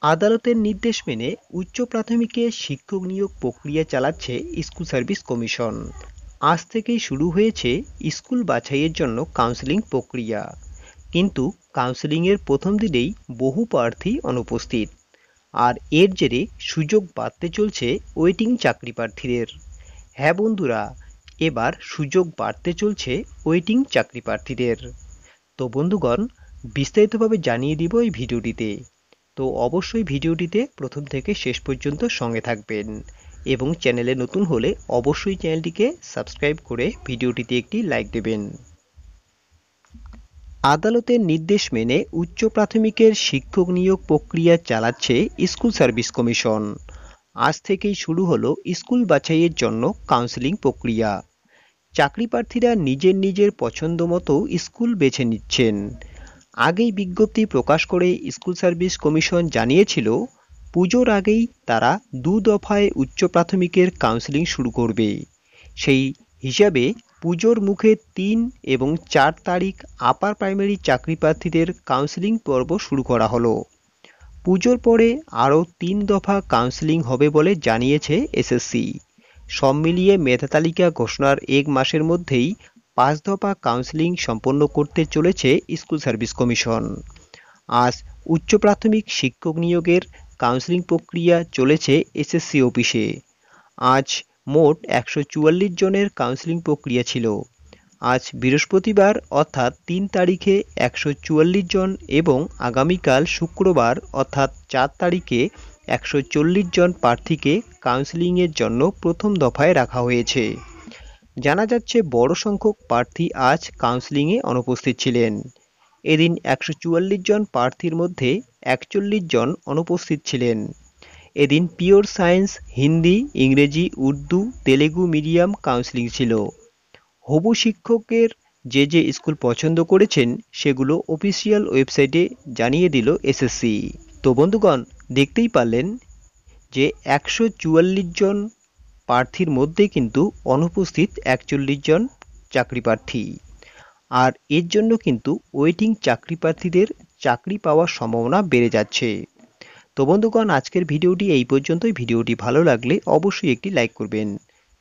আদালতের নির্দেশ মেনে উচ্চ প্রাথমিকে শিক্ষক নিয়োগ প্রক্রিয়া চালাচ্ছে স্কুল সার্ভিস কমিশন। আজ থেকেই শুরু হয়েছে স্কুল বাছাইয়ের জন্য কাউন্সেলিং প্রক্রিয়া। কিন্তু কাউন্সেলিংয়ের প্রথম দিনেই বহু প্রার্থী অনুপস্থিত। আর এর জেরে সুযোগ বাড়তে চলছে ওয়েটিং চাকরি প্রার্থীদের। হ্যাঁ বন্ধুরা, এবার সুযোগ বাড়তে চলছে ওয়েটিং চাকরি প্রার্থীদের। তো বন্ধুগণ, বিস্তারিতভাবে জানিয়ে দিব এই ভিডিওটিতে। তো অবশ্যই ভিডিওটিতে প্রথম থেকে শেষ পর্যন্ত সঙ্গে থাকবেন এবং চ্যানেলে নতুন হলে অবশ্যই চ্যানেলটিকে সাবস্ক্রাইব করে ভিডিওটিতে একটি লাইক দেবেন। আদালতের নির্দেশ মেনে উচ্চ প্রাথমিকের শিক্ষক নিয়োগ প্রক্রিয়া চালাচ্ছে স্কুল সার্ভিস কমিশন। আজ থেকেই শুরু হলো স্কুল বাছাইয়ের জন্য কাউন্সেলিং প্রক্রিয়া। চাকরি প্রার্থীরা নিজের নিজের পছন্দ মতো স্কুল বেছে নিচ্ছেন। আগেই বিজ্ঞপ্তি প্রকাশ করে স্কুল সার্ভিস কমিশন জানিয়েছিল পুজোর আগেই তারা 2 দফায় উচ্চ প্রাথমিকের কাউন্সেলিং শুরু করবে। সেই হিসাবে পুজোর মুখে 3 এবং 4 তারিখ আপার প্রাইমারি চাকরি প্রার্থীদের কাউন্সেলিং পর্ব শুরু করা হলো। পুজোর পরে আরও 3 দফা কাউন্সেলিং হবে বলে জানিয়েছে এসএসসি। সব মিলিয়ে মেধা তালিকা ঘোষণার 1 মাসের মধ্যেই 5 দফা কাউন্সেলিং সম্পন্ন করতে চলেছে স্কুল সার্ভিস কমিশন। আজ উচ্চ প্রাথমিক শিক্ষক নিয়োগের কাউন্সেলিং প্রক্রিয়া চলেছে এসএসসি অফিসে। আজ মোট 144 জনের কাউন্সেলিং প্রক্রিয়া ছিল। আজ বৃহস্পতিবার অর্থাৎ 3 তারিখে 144 জন এবং আগামীকাল শুক্রবার অর্থাৎ 4 তারিখে 140 জন প্রার্থীকে কাউন্সেলিংয়ের জন্য প্রথম দফায় রাখা হয়েছে। জানা যাচ্ছে বড় সংখ্যক প্রার্থী আজ কাউন্সেলিংয়ে অনুপস্থিত ছিলেন। এদিন 144 জন প্রার্থীর মধ্যে 41 জন অনুপস্থিত ছিলেন। এদিন পিওর সায়েন্স, হিন্দি, ইংরেজি, উর্দু, তেলেগু মিডিয়াম কাউন্সেলিং ছিল। হবু শিক্ষকের যে যে স্কুল পছন্দ করেছেন সেগুলো অফিসিয়াল ওয়েবসাইটে জানিয়ে দিল এসএসসি। তো বন্ধুগণ, দেখতেই পারলেন যে 144 জন প্রার্থীর মধ্যে কিন্তু অনুপস্থিত 41 জন চাকরি প্রার্থী। আর এর জন্য কিন্তু ওয়েটিং চাকরি প্রার্থীদের চাকরি পাওয়ার সম্ভাবনা বেড়ে যাচ্ছে। তো বন্ধুগণ, আজকের ভিডিওটি এই পর্যন্তই। ভিডিওটি ভালো লাগলে অবশ্যই একটি লাইক করবেন।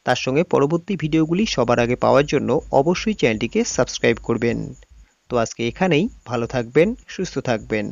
তার সঙ্গে পরবর্তী ভিডিওগুলি সবার আগে পাওয়ার জন্য অবশ্যই চ্যানেলটিকে সাবস্ক্রাইব করবেন। তো আজকে এখানেই, ভালো থাকবেন, সুস্থ থাকবেন।